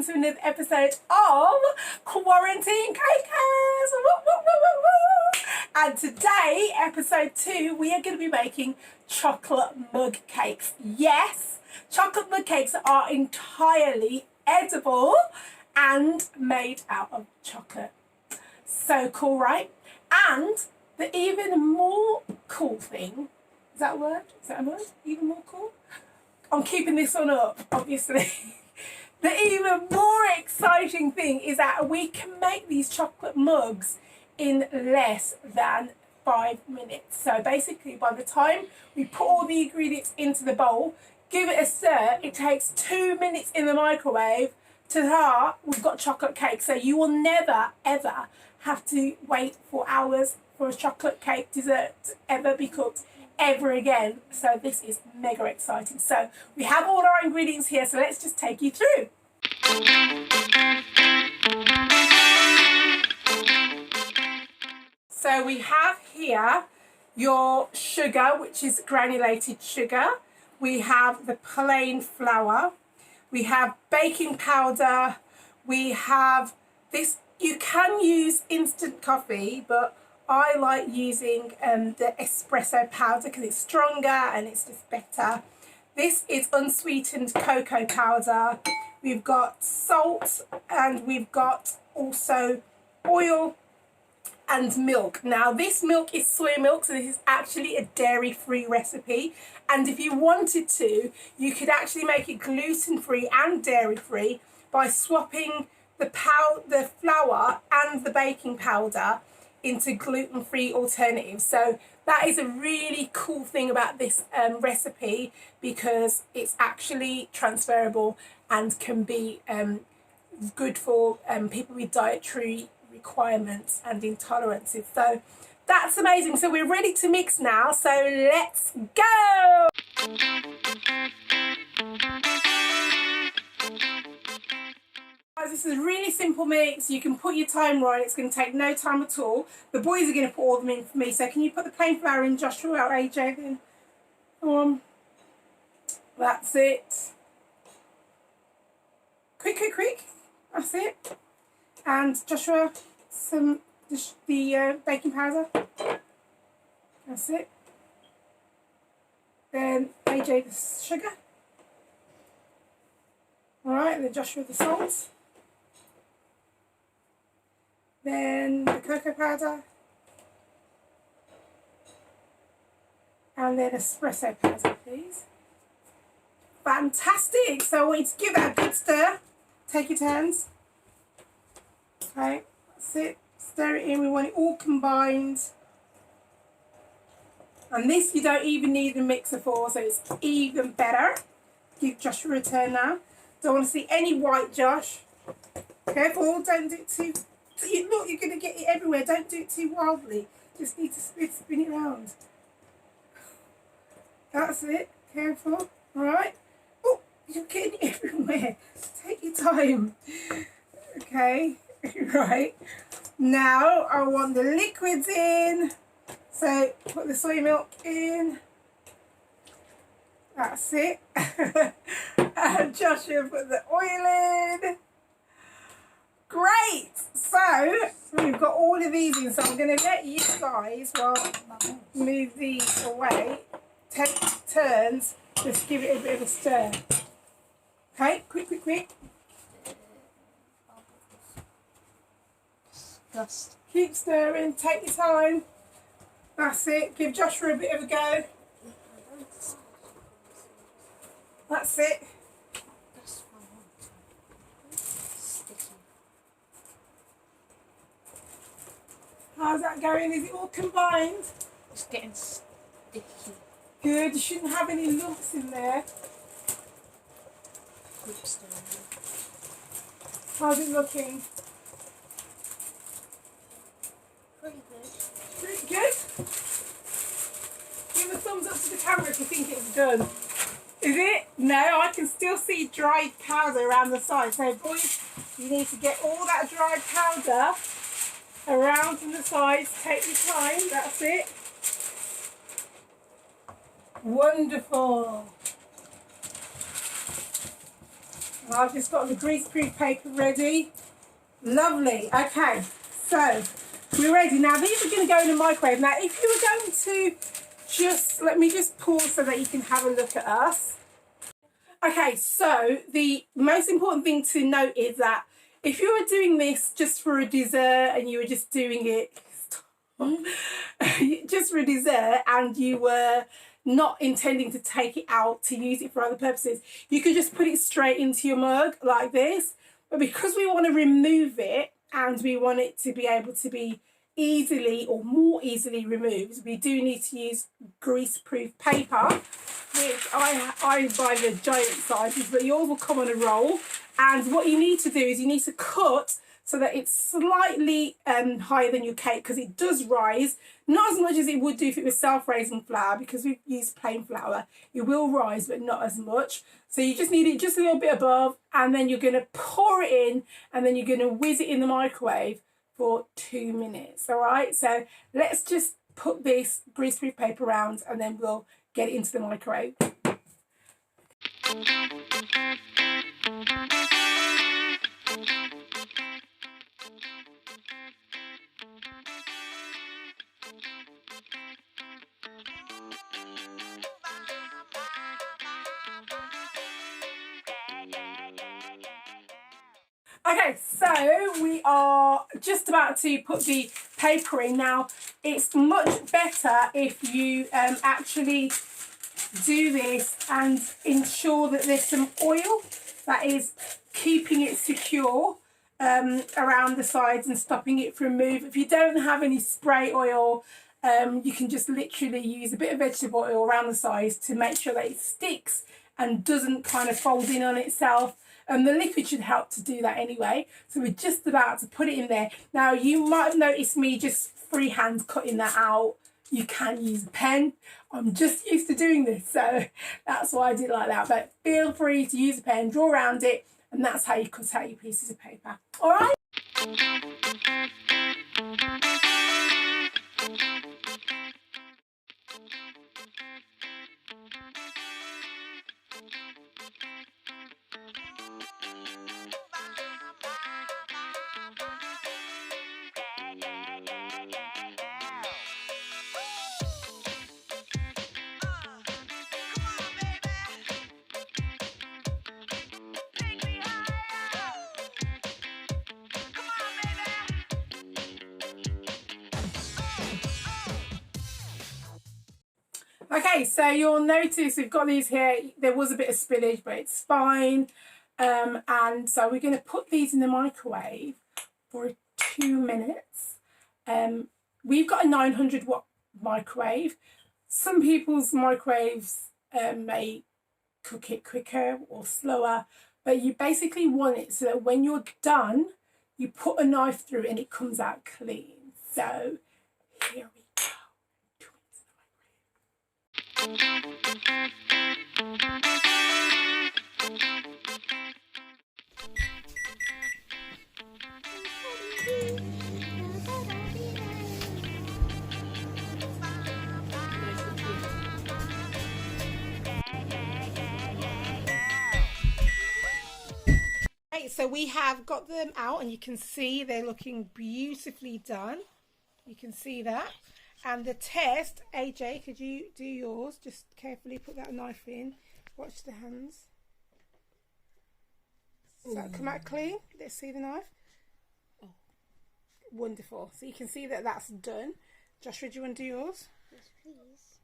To another episode of Quarantine Cakers. And today, episode 2, we are going to be making chocolate mug cakes. Yes, chocolate mug cakes are entirely edible and made out of chocolate. So cool, right? And the even more cool thing, is that a word? Is that a word? Even more cool? I'm keeping this one up, obviously. The even more exciting thing is that we can make these chocolate mugs in less than 5 minutes. So basically, by the time we put all the ingredients into the bowl, give it a stir, it takes 2 minutes in the microwave. Ta-da, we've got chocolate cake. So you will never, ever have to wait for hours for a chocolate cake dessert to ever be cooked ever again. So this is mega exciting. So we have all our ingredients here, so let's just take you through. So we have here your sugar, which is granulated sugar. We have the plain flour. We have baking powder. We have this. You can use instant coffee, but I like using the espresso powder because it's stronger and it's just better. This is unsweetened cocoa powder. We've got salt and we've got also oil and milk. Now this milk is soy milk, so this is actually a dairy-free recipe. And if you wanted to, you could actually make it gluten-free and dairy-free by swapping the flour and the baking powder into gluten-free alternatives. So that is a really cool thing about this recipe, because it's actually transferable and can be good for people with dietary requirements and intolerances. So that's amazing. So we're ready to mix now, so let's go. This is a really simple mix. You can put your timer on. It's going to take no time at all. The boys are going to put all of them in for me. So can you put the plain flour in, Joshua, or AJ? Then that's it. Quick. That's it. And Joshua, the baking powder. That's it. Then AJ, the sugar. All right. Then Joshua, the salt. Then the cocoa powder, and then espresso powder, please. Fantastic! So I want you to give that a good stir. Take your turns. Okay, that's it. Stir it in. We want it all combined. And this you don't even need a mixer for, so it's even better. Give Joshua a turn now. Don't want to see any white, Josh. Careful, don't do it too. Look, you're going to get it everywhere. Don't do it too wildly. Just need to spin it around. That's it. Careful. All right. Oh, you're getting it everywhere. Take your time. Okay. Right. Now, I want the liquids in. So, put the soy milk in. That's it. And Joshua, put the oil in. Great! So, we've got all of these in, so I'm going to let you guys, move these away, take turns, just give it a bit of a stir. Okay, quick. Dust. Keep stirring, take your time. That's it, give Joshua a bit of a go. That's it. How's that going? Is it all combined? It's getting sticky. Good, you shouldn't have any lumps in there. How's it looking? Pretty good. Pretty good. Give a thumbs up to the camera if you think it's done. Is it? No, I can still see dried powder around the side. So boys, you need to get all that dried powder around from the sides. Take your time. That's it. Wonderful. I've just got the greaseproof paper ready. Lovely. Okay, so we're ready. Now these are going to go in the microwave. Now if you were going to let me just pause so that you can have a look at us. Okay, so the most important thing to note is that if you were doing this just for a dessert and you were just doing it just for a dessert and you were not intending to take it out to use it for other purposes, you could just put it straight into your mug like this. But because we want to remove it and we want it to be able to be easily or more easily removed, we do need to use greaseproof paper, which I buy the giant sizes, but yours will come on a roll. And what you need to do is you need to cut so that it's slightly higher than your cake, because it does rise, not as much as it would do if it was self-raising flour, because we've used plain flour. It will rise, but not as much. So you just need it just a little bit above, and then you're going to pour it in, and then you're going to whiz it in the microwave for 2 minutes. All right, so let's just put this greaseproof paper around, and then we'll get it into the microwave. Okay, so we are just about to put the paper in. Now, it's much better if you actually do this and ensure that there's some oil that is keeping it secure around the sides and stopping it from moving. If you don't have any spray oil, you can just literally use a bit of vegetable oil around the sides to make sure that it sticks and doesn't kind of fold in on itself. And the liquid should help to do that anyway. So we're just about to put it in there. Now, you might have noticed me just freehand cutting that out. You can use a pen. I'm just used to doing this, so that's why I did it like that. But feel free to use a pen, draw around it, and that's how you cut out your pieces of paper. All right? Okay, so you'll notice we've got these here. There was a bit of spillage, but it's fine. And so we're going to put these in the microwave for 2 minutes. We've got a 900 watt microwave. Some people's microwaves may cook it quicker or slower, but you basically want it so that when you're done, you put a knife through and it comes out clean. So here we go. 2 minutes in the microwave. Okay, so we have got them out and you can see they're looking beautifully done. You can see that. And the test, AJ, could you do yours? Just carefully put that knife in. Watch the hands. Does that come out clean? Let's see the knife. Oh, wonderful. So you can see that that's done. Joshua, do you want to do yours? Yes, please.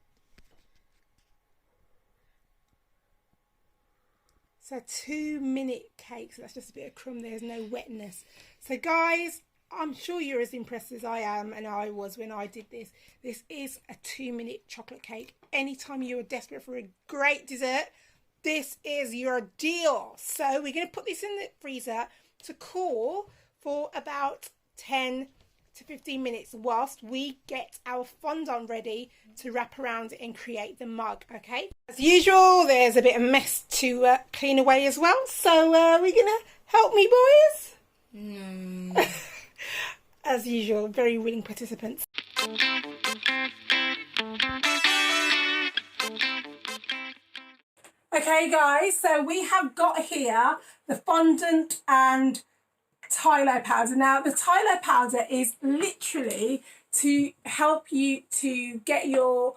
So 2 minute cake. So that's just a bit of crumb. There's no wetness. So guys, I'm sure you're as impressed as I am and I was when I did this. This is a 2 minute chocolate cake. Anytime you're desperate for a great dessert, this is your deal. So we're going to put this in the freezer to cool for about 10 to 15 minutes whilst we get our fondant ready to wrap around and create the mug, okay? As usual, there's a bit of mess to clean away as well, so we're gonna help me, boys? As usual, very willing participants. Okay guys, so we have got here the fondant and Tylo powder. Now the Tylo powder is literally to help you to get your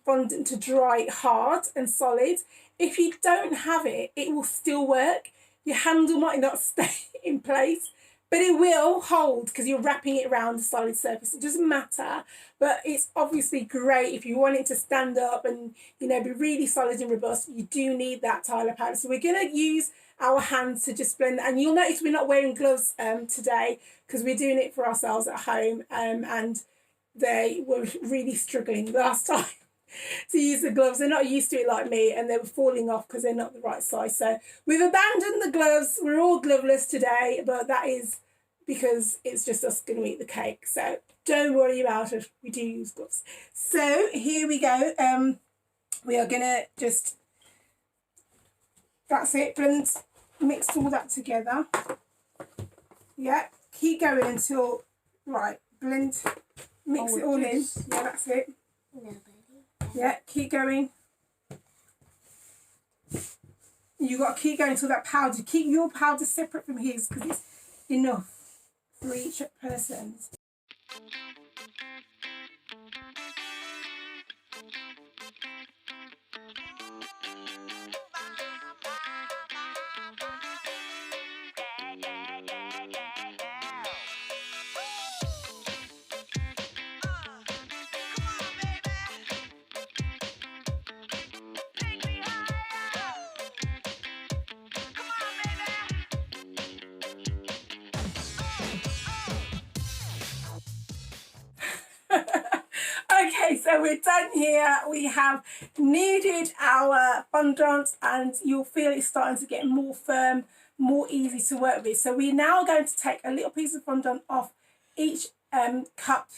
fondant to dry hard and solid. If you don't have it, it will still work. Your handle might not stay in place, but it will hold because you're wrapping it around the solid surface. It doesn't matter, but it's obviously great if you want it to stand up and, you know, be really solid and robust. You do need that Tylo powder. So we're going to use our hands to just blend, and you'll notice we're not wearing gloves today because we're doing it for ourselves at home, and they were really struggling last time to use the gloves. They're not used to it like me, and they were falling off because they're not the right size. So we've abandoned the gloves. We're all gloveless today, but that is because it's just us going to eat the cake. So don't worry about it. We do use gloves. So here we go. We are going to just, that's it, blend, mix all that together. Yeah, keep going until, right, blend, mix it all in. Yeah, that's it. Yeah, keep going. You got to keep going until that powder. Keep your powder separate from his because it's enough for each person. Okay, so we're done here. We have kneaded our fondant and you'll feel it's starting to get more firm, more easy to work with. So we're now going to take a little piece of fondant off each cup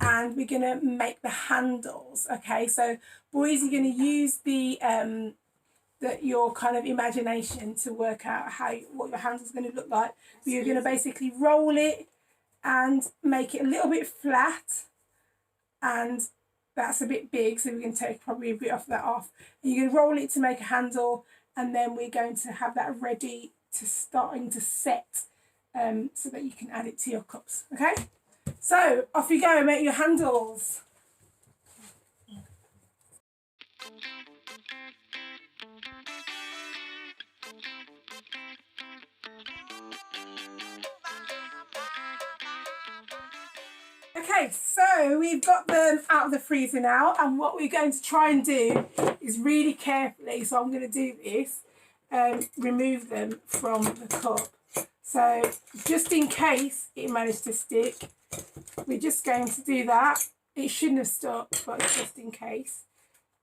and we're going to make the handles. Okay, so boys, you're going to use your kind of imagination to work out what your handle's going to look like. But you're going to basically roll it and make it a little bit flat, and that's a bit big, so we're going to take probably a bit of that off. And you're going to roll it to make a handle, and then we're going to have that ready to starting to set so that you can add it to your cups. Okay, so off you go and make your handles. Okay, so we've got them out of the freezer now, and what we're going to try and do is really carefully, so I'm going to do this, remove them from the cup. So just in case it managed to stick, we're just going to do that. It shouldn't have stuck, but just in case.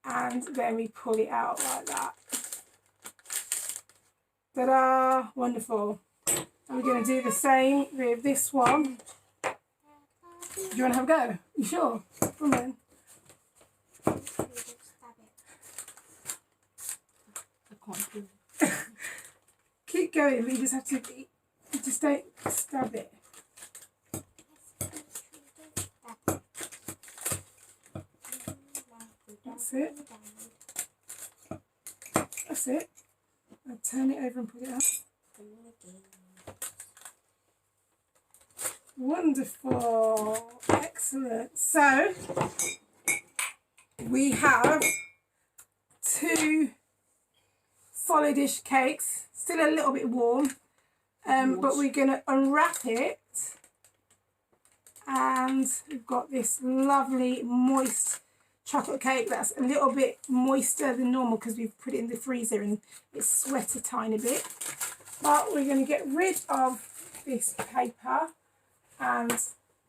And then we pull it out like that. Ta-da! Wonderful. And we're going to do the same with this one. Do you want to have a go? You sure? Come on. I can't do it. Keep going, but you just have to, you just don't stab it. That's it. That's it. I'll turn it over and put it up. Wonderful. Excellent. So we have 2 solidish cakes, still a little bit warm, but we're going to unwrap it, and we've got this lovely moist chocolate cake that's a little bit moister than normal because we've put it in the freezer and it's sweat a tiny bit. But we're going to get rid of this paper and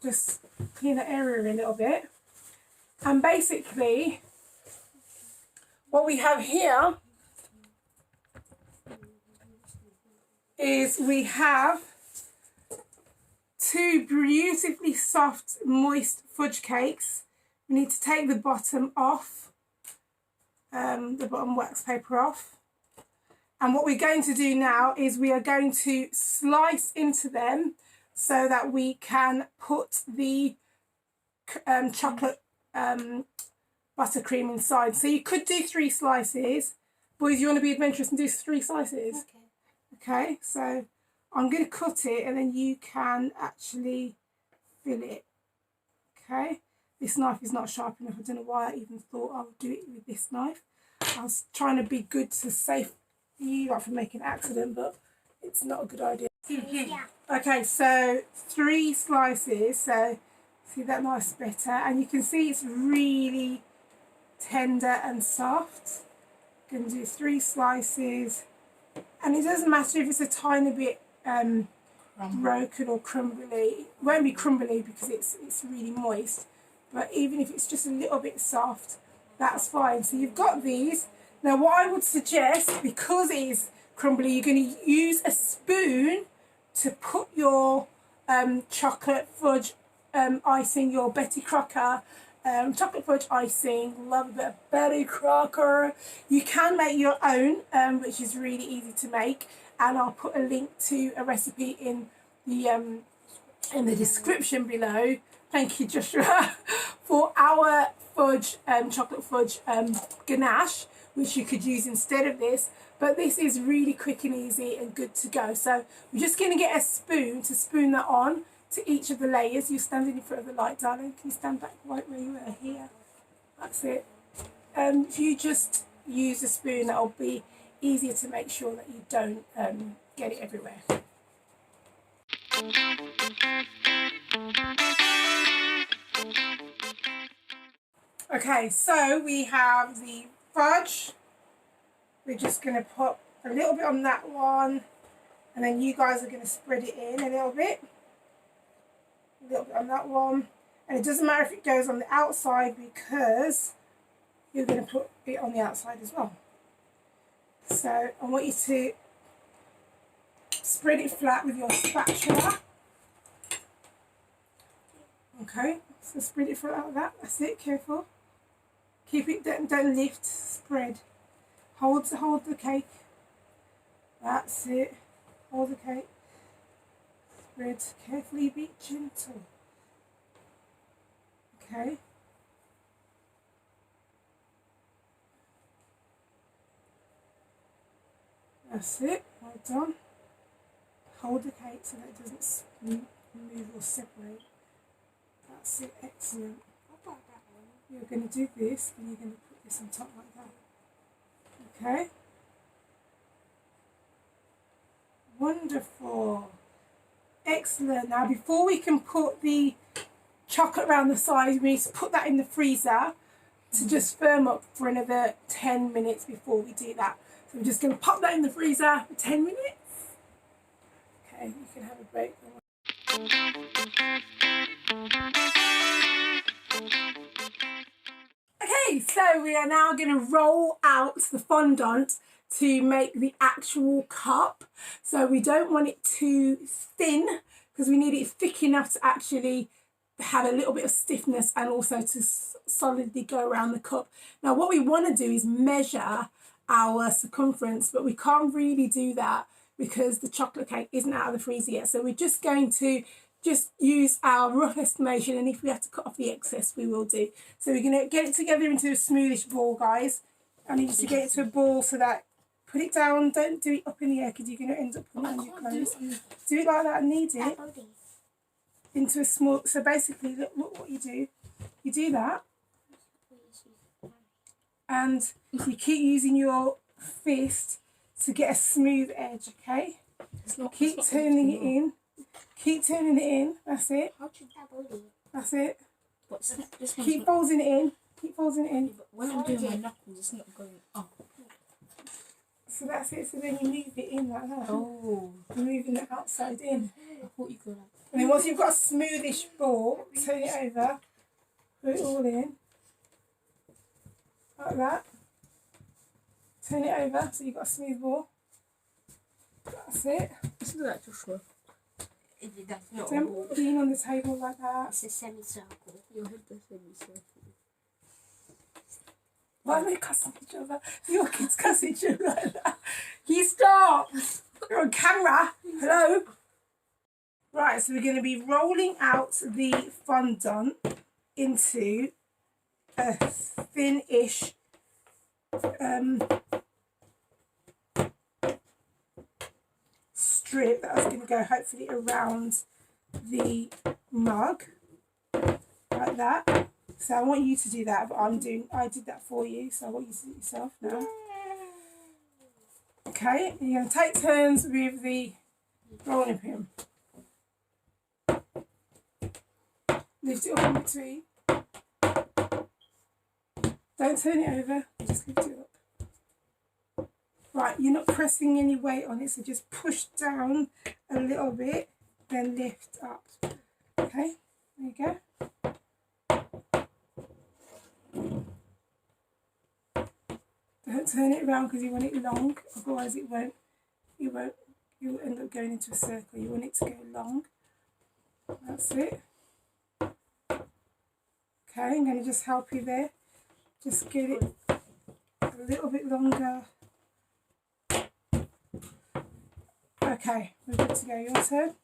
just clean the area a little bit. And basically what we have here is we have 2 beautifully soft, moist fudge cakes. We need to take the bottom off, the bottom wax paper off. And what we're going to do now is we are going to slice into them so that we can put the chocolate buttercream inside. So you could do 3 slices. Boys, you want to be adventurous and do 3 slices? Okay, so I'm going to cut it and then you can actually fill it. Okay, this knife is not sharp enough. I don't know why I even thought I would do it with this knife. I was trying to be good to save you from making an accident, but it's not a good idea. Okay, so 3 slices. So see that knife's better, and you can see it's really tender and soft. I'm going to do 3 slices, and it doesn't matter if it's a tiny bit broken or crumbly. It won't be crumbly because it's really moist, but even if it's just a little bit soft, that's fine. So you've got these. Now what I would suggest, because it is crumbly, you're going to use a spoon to put your chocolate fudge icing, your Betty Crocker chocolate fudge icing. Love a bit of Betty Crocker. You can make your own, which is really easy to make, and I'll put a link to a recipe in the description below. Thank you, Joshua, for our fudge, chocolate fudge ganache, which you could use instead of this. But this is really quick and easy and good to go. So we're just going to get a spoon to spoon that on to each of the layers. You're standing in front of the light, darling. Can you stand back right where you were? Here. That's it. If you just use a spoon, that'll be easier to make sure that you don't get it everywhere. Okay, so we have the fudge. We're just going to put a little bit on that one, and then you guys are going to spread it in a little bit on that one. And it doesn't matter if it goes on the outside because you're going to put it on the outside as well. So I want you to spread it flat with your spatula. Okay, so spread it flat like that. That's it, careful. Keep it, don't lift, spread. Hold the cake. That's it. Hold the cake. Spread. Carefully, be gentle. Okay. That's it. Well done. Hold the cake so that it doesn't move or separate. That's it. Excellent. You're going to do this and you're going to put this on top like that. Okay. Wonderful. Excellent. Now before we can put the chocolate around the sides, we need to put that in the freezer to just firm up for another 10 minutes before we do that. So we're just going to pop that in the freezer for 10 minutes. Okay, you can have a break. Okay, so we are now going to roll out the fondant to make the actual cup. So we don't want it too thin because we need it thick enough to actually have a little bit of stiffness and also to solidly go around the cup. Now what we want to do is measure our circumference, but we can't really do that because the chocolate cake isn't out of the freezer yet. So we're just going to use our rough estimation, and if we have to cut off the excess, we will do. So we're going to get it together into a smoothish ball, guys. I need you to get it to a ball so that, put it down, don't do it up in the air because you're going to end up putting it on your clothes. Do it like that and knead it into a small, so basically look what you do. You do that and you keep using your fist to get a smooth edge, okay? Keep turning it in. Keep turning it in. That's it. That's it. Keep folding it in. Keep folding it in. When I'm doing my knuckles, it's not going up. So that's it. So then you move it in like that. Oh. You're moving it outside in. I thought you could. And then once you've got a smoothish ball, turn it over. Put it all in. Like that. Turn it over so you've got a smooth ball. That's it. Let's do that, Joshua. That's not a Don't ball. lean on the table like that. It's a semicircle. Your head is a semicircle. Why are they cussing each other? Your kids cuss each other like that. You stop! You're on camera. Hello? Right, so we're going to be rolling out the fondant into a thin-ish strip that is going to go hopefully around the mug like that. So I want you to do that, but I did that for you, so I want you to do it yourself now. Okay, and you're going to take turns with the rolling pin. Lift it up in between. Don't turn it over, just lift it up. Right, you're not pressing any weight on it, so just push down a little bit, then lift up. Okay, there you go. Don't turn it around because you want it long, otherwise you'll end up going into a circle. You want it to go long. That's it. Okay, I'm going to just help you there. Just get it a little bit longer. Okay, we're good to go. Your turn.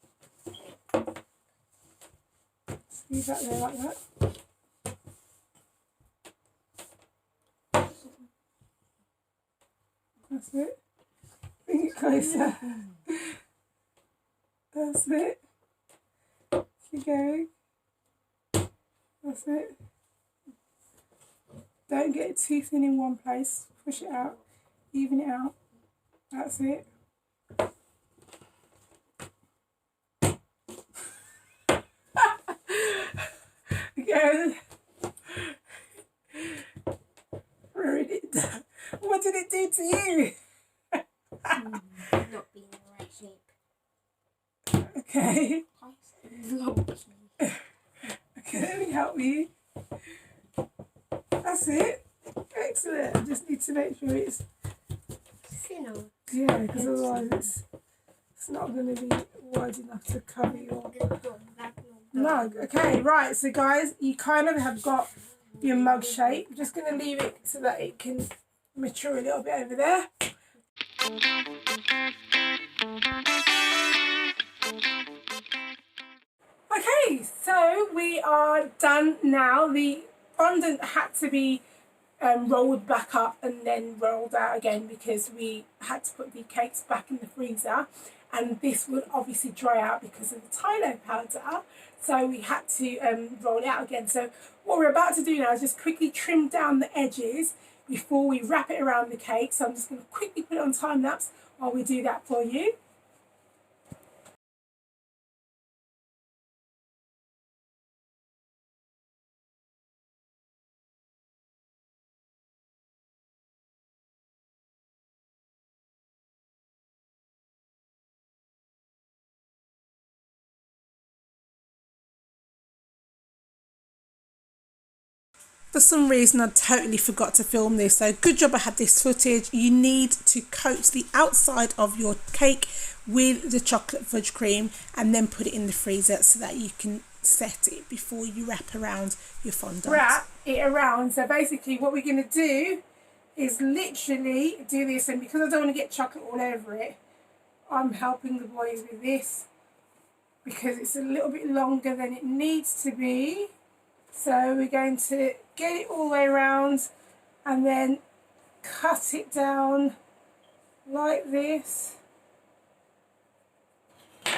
Just leave that there like that. That's it. Bring it closer. That's it. Keep going. That's it. Don't get it too thin in one place. Push it out. Even it out. That's it. Again. What did it do to you? Not being the right shape. Okay. Long. Okay, let me help you. That's it. Excellent. I just need to make sure it's Thinner. yeah, because otherwise it's not going to be wide enough to cover your mug. Okay, right. So guys, you kind of have got your mug shape. I'm just going to leave it so that it can mature a little bit over there. Okay, so we are done now. The fondant had to be rolled back up and then rolled out again because we had to put the cakes back in the freezer, and this would obviously dry out because of the Tylo powder, so we had to roll it out again. So what we're about to do now is just quickly trim down the edges before we wrap it around the cake. So I'm just going to quickly put it on time lapse while we do that for you. For some reason I totally forgot to film this, so good job I had this footage. You need to coat the outside of your cake with the chocolate fudge cream and then put it in the freezer so that you can set it before you wrap around your fondant. Wrap it around, so basically what we're going to do is literally do this, and because I don't want to get chocolate all over it, I'm helping the boys with this because it's a little bit longer than it needs to be. So we're going to get it all the way around and then cut it down like this.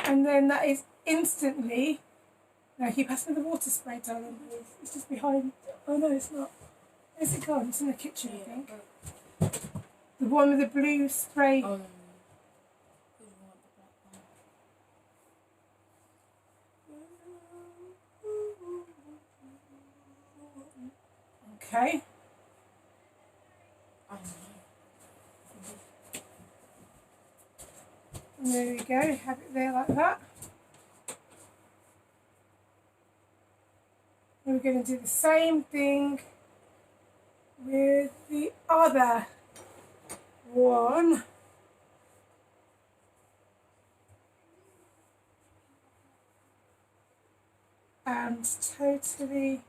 And then that is instantly... No, keep passing the water spray, darling. It's just behind... Oh no, it's not. Where's it gone? It's in the kitchen, I think. The one with the blue spray. Oh, no. Okay. And there we go, have it there like that. And we're going to do the same thing with the other one. and totally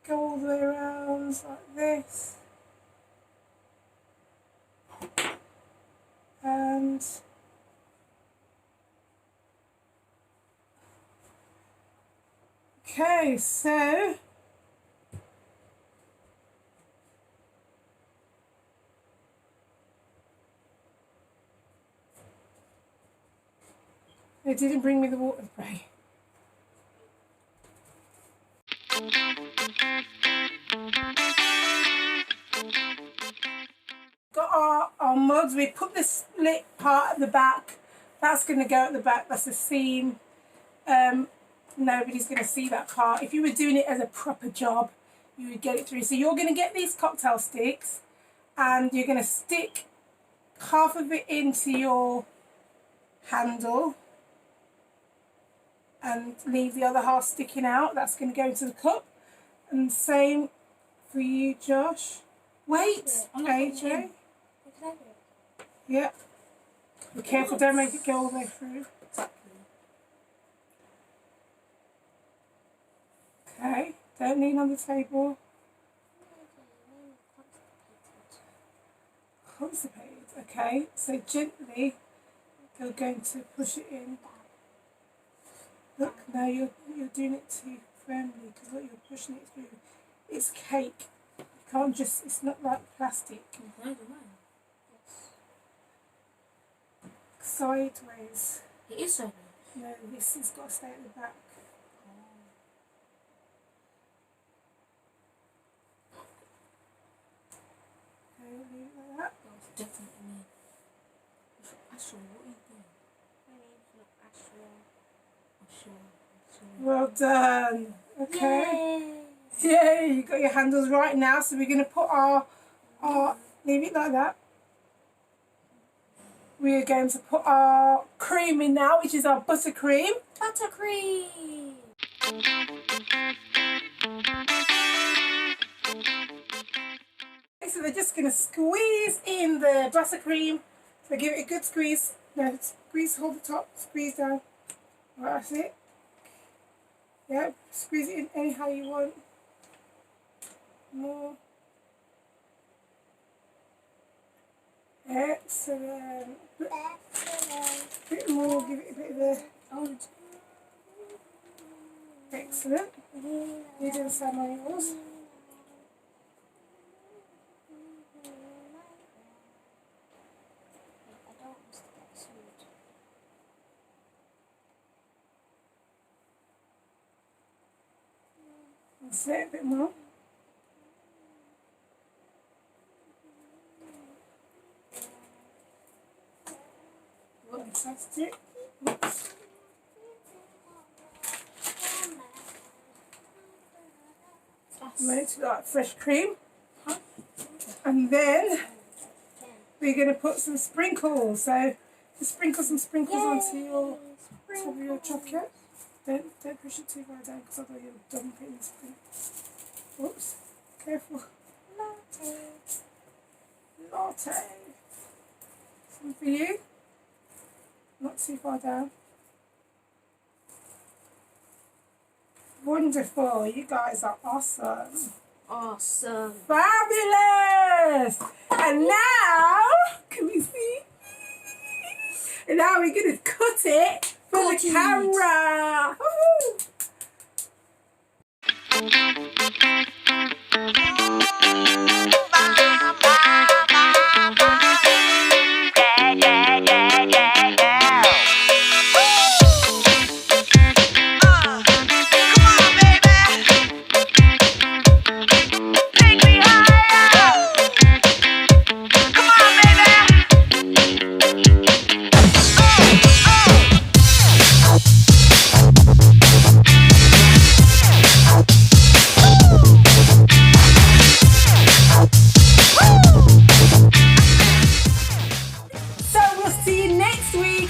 go all the way around like this. And okay, so they didn't bring me the water spray. Got our mugs. We put the split part at the back. That's going to go at the back. That's the seam. Nobody's going to see that part. If you were doing it as a proper job, you would get it through. So you're going to get these cocktail sticks and you're going to stick half of it into your handle and leave the other half sticking out. That's going to go into the cup. And same for you, Josh. Wait, AJ. Yeah. Be careful, don't make it go all the way through. Okay, don't lean on the table. Constipated. Okay, so gently you're going to push it in. Look, now you're doing it too firmly because look, you're pushing it through. It's cake. You can't just, it's not like plastic. Sideways. It is sideways. No, this has got to stay at the back. Okay, leave it like that. That's definitely me. Ashra, what are you doing? My name's not Ashra. Well done. Okay. Yay, you got your handles right now. So we're going to put our leave it like that. We are going to put our cream in now, which is our buttercream. Buttercream! Okay, so they're just going to squeeze in the buttercream. So give it a good squeeze. No, squeeze, hold the top, squeeze down. Right, that's it. Yeah, squeeze it in anyhow you want. More. Yeah, so then a bit more, give it a bit of the excellent. You do the same on yours. That's it, a bit more. Fantastic. Made to like fresh cream. And then we're going to put some sprinkles. So just sprinkle some sprinkles onto your top of your chocolate. Don't push it too far down because otherwise you'll dump it in the sprinkles. Whoops. Careful. Latte. Some for you. Not too far down. Wonderful. You guys are awesome. Awesome. Fabulous. And now, can we see? And now we're going to cut it for the camera. Woo-hoo.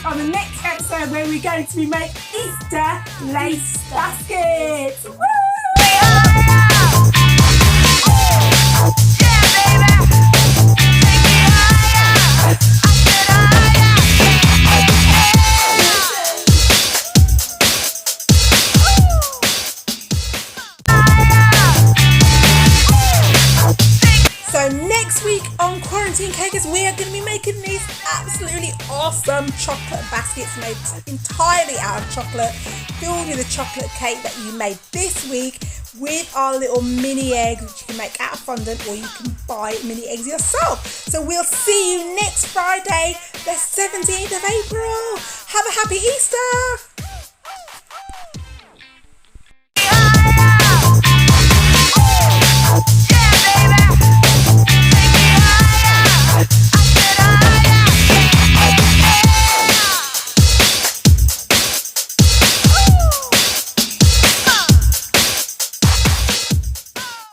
On the next episode where we're going to be making Easter lace baskets. Woo! 17 cakers, we are going to be making these absolutely awesome chocolate baskets made entirely out of chocolate, filled with a chocolate cake that you made this week with our little mini eggs, which you can make out of fondant, or you can buy mini eggs yourself. So we'll see you next Friday, the 17th of April. Have a happy Easter.